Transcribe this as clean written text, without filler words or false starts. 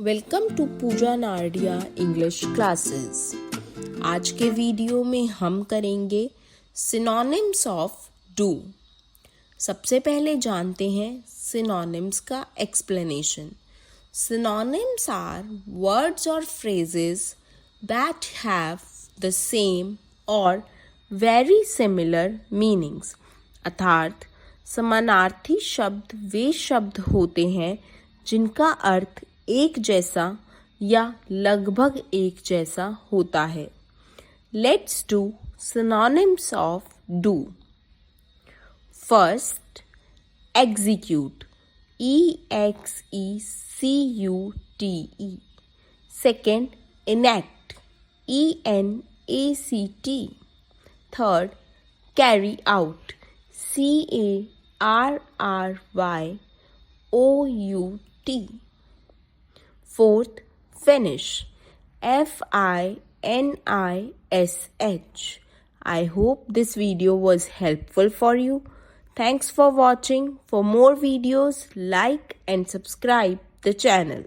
Welcome to Pooja Nardia English classes. आज के video में हम करेंगे सिनोनिम्स ऑफ डू। सबसे पहले जानते हैं सिनोनिम्स का एक्सप्लेनेशन। सिनोनिम्स आर वर्ड्स और phrases that have the same और वेरी सिमिलर मीनिंग्स। अर्थात समानार्थी शब्द वे शब्द होते हैं जिनका अर्थ एक जैसा या लगभग एक जैसा होता है। Let's do synonyms of do. First, execute, EXECUTE. Second, enact, ENACT. Third, carry out, CARRYOUT. Fourth, finish, FINISH. I hope this video was helpful for you. Thanks for watching. For more videos, like and subscribe the channel.